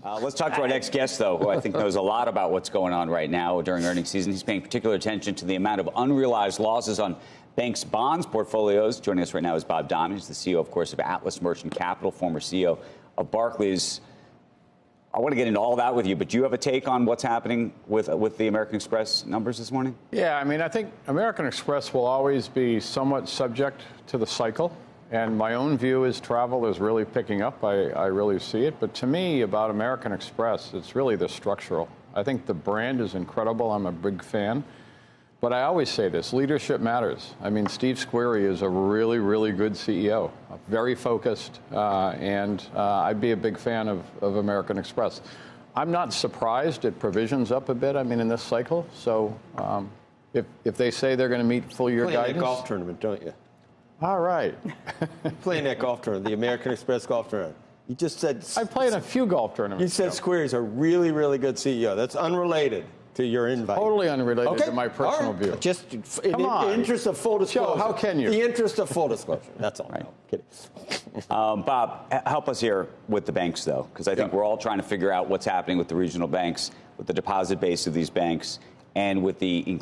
Let's talk to our next guest, though, who I think knows a lot about what's going on right now during earnings season. He's paying particular attention to the amount of unrealized losses on banks' bonds portfolios. Joining us right now is Bob Diamond. He's the CEO, of course, of Atlas Merchant Capital, former CEO of Barclays. I want to get into all that with you, but do you have a take on what's happening with the American Express numbers this morning? Yeah, I mean, I think American Express will always be somewhat subject to the cycle. And my own view is travel is really picking up. I really see it. But to me, about American Express, it's really the structural. I think the brand is incredible. I'm a big fan. But I always say this, leadership matters. I mean, Steve Squeri is a really, really good CEO, very focused, and I'd be a big fan of American Express. I'm not surprised it provisions up a bit, I mean, in this cycle. So if they say they're going to meet full year guidance. Playing that golf tournament, don't you? All right. Playing that golf tournament, the American Express golf tournament. You just said... I played a few golf tournaments. You said Squeri's a really, really good CEO. That's unrelated to your invite. Totally unrelated to my personal view. Just in the interest of full disclosure. Joe, how can you? The interest of full disclosure. That's all. Right. No, kidding. Bob, help us here with the banks, though, because I think we're all trying to figure out what's happening with the regional banks, with the deposit base of these banks, and with the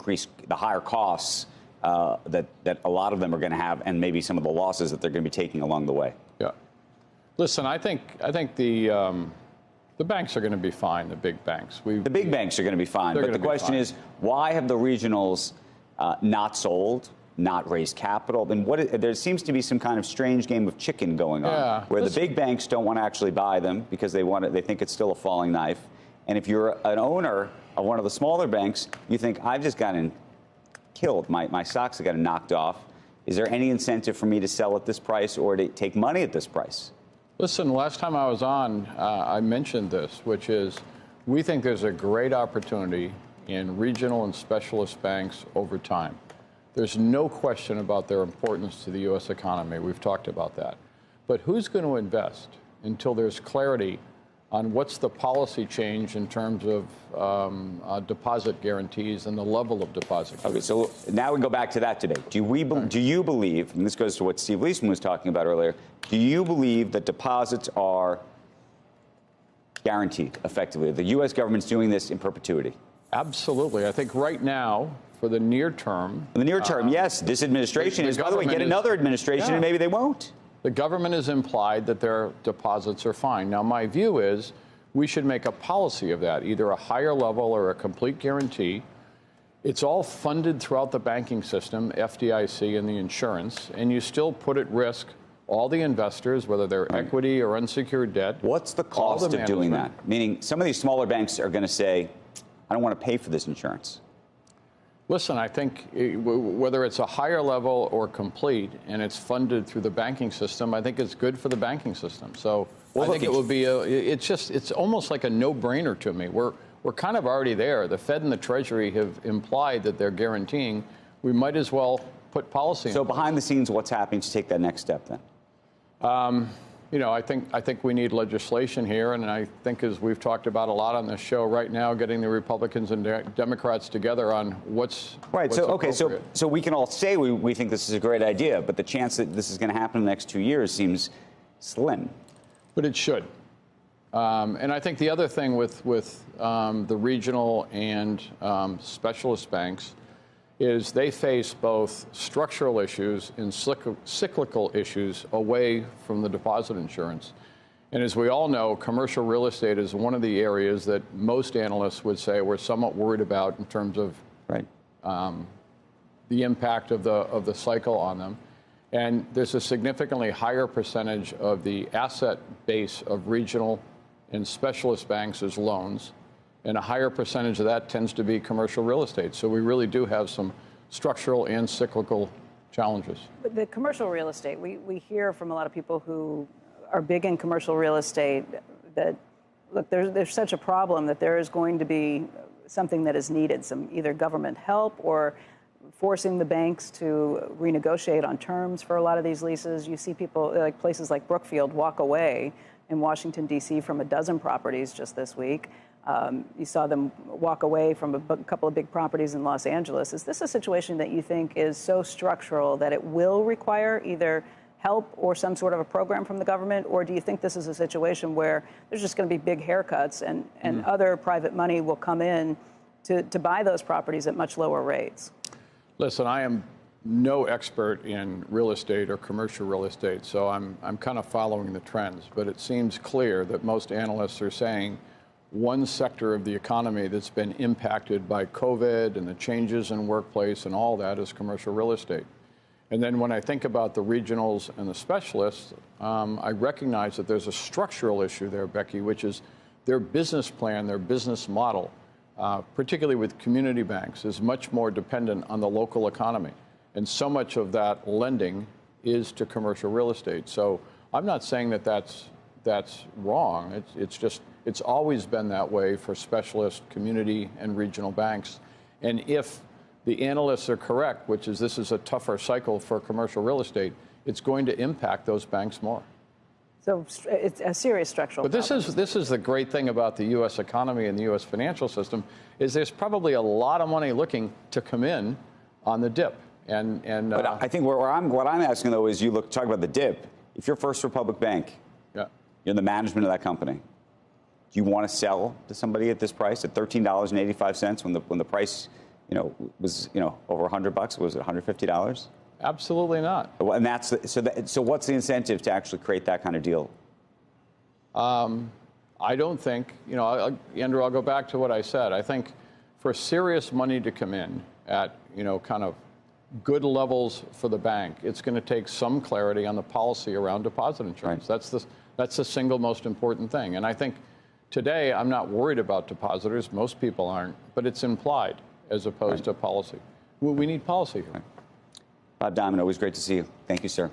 higher costs that a lot of them are going to have, and maybe some of the losses that they're going to be taking along the way. Yeah. Listen, I think the banks are going to be fine, the big banks. The big banks are going to be fine, but the question is, why have the regionals not sold, not raised capital? Then there seems to be some kind of strange game of chicken going on, where the big banks don't want to actually buy them because they think it's still a falling knife. And if you're an owner of one of the smaller banks, you think, I've just gotten killed. My stocks have gotten knocked off. Is there any incentive for me to sell at this price or to take money at this price? Listen, last time I was on, I mentioned this, which is we think there's a great opportunity in regional and specialist banks over time. There's no question about their importance to the U.S. economy. We've talked about that. But who's going to invest until there's clarity on what's the policy change in terms of deposit guarantees and the level of deposit guarantees? Okay, so now we go back to that debate. Do you believe, and this goes to what Steve Leisman was talking about earlier, do you believe that deposits are guaranteed effectively? The U.S. government's doing this in perpetuity? Absolutely. I think right now, for the near term... In the near term, yes. This administration is, by the way, get another administration and maybe they won't. The government has implied that their deposits are fine. Now, my view is we should make a policy of that, either a higher level or a complete guarantee. It's all funded throughout the banking system, FDIC and the insurance, and you still put at risk all the investors, whether they're equity or unsecured debt. What's the cost of doing that? Meaning some of these smaller banks are going to say, I don't want to pay for this insurance. Listen, I think whether it's a higher level or complete and it's funded through the banking system, I think it's good for the banking system. So I think it will be it's almost like a no-brainer to me. We're kind of already there. The Fed and the Treasury have implied that they're guaranteeing. We might as well put policy in place. Behind the scenes, what's happening to take that next step then? You know, I think we need legislation here, and I think, as we've talked about a lot on this show right now, getting the Republicans and Democrats together on what's So we can all say we think this is a great idea, but the chance that this is going to happen in the next 2 years seems slim. But it should. And I think the other thing with the regional and specialist banks is they face both structural issues and cyclical issues away from the deposit insurance. And as we all know, commercial real estate is one of the areas that most analysts would say we're somewhat worried about in terms of the impact of the cycle on them. And there's a significantly higher percentage of the asset base of regional and specialist banks as loans, and a higher percentage of that tends to be commercial real estate. So we really do have some structural and cyclical challenges. But the commercial real estate, we hear from a lot of people who are big in commercial real estate that, look, there's such a problem that there is going to be something that is needed, some either government help or forcing the banks to renegotiate on terms for a lot of these leases. You see people, like places like Brookfield, walk away in Washington, D.C. from a dozen properties just this week. You saw them walk away from a couple of big properties in Los Angeles. Is this a situation that you think is so structural that it will require either help or some sort of a program from the government? Or do you think this is a situation where there's just going to be big haircuts and other private money will come in to buy those properties at much lower rates? Listen, I am no expert in real estate or commercial real estate, so I'm kind of following the trends. But it seems clear that most analysts are saying one sector of the economy that's been impacted by COVID and the changes in workplace and all that is commercial real estate. And then when I think about the regionals and the specialists, I recognize that there's a structural issue there, Becky, which is their business plan, their business model, particularly with community banks, is much more dependent on the local economy. And so much of that lending is to commercial real estate. So I'm not saying that that's wrong. It's always been that way for specialist community and regional banks. And if the analysts are correct, which is this is a tougher cycle for commercial real estate, it's going to impact those banks more. So it's a serious structural problem. But this is the great thing about the U.S. economy and the U.S. financial system is there's probably a lot of money looking to come in on the dip. But I think what I'm asking, though, is you talk about the dip. If you're First Republic Bank, you're in the management of that company, do you want to sell to somebody at this price at $13.85 when the price was over $100? Was it $150? Absolutely not. And so what's the incentive to actually create that kind of deal? I don't think, Andrew, I'll go back to what I said. I think for serious money to come in at, kind of good levels for the bank, it's going to take some clarity on the policy around deposit insurance. Right. That's the single most important thing. And I think today I'm not worried about depositors. Most people aren't, but it's implied as opposed to policy. We need policy here. Bob Diamond, always great to see you. Thank you, sir.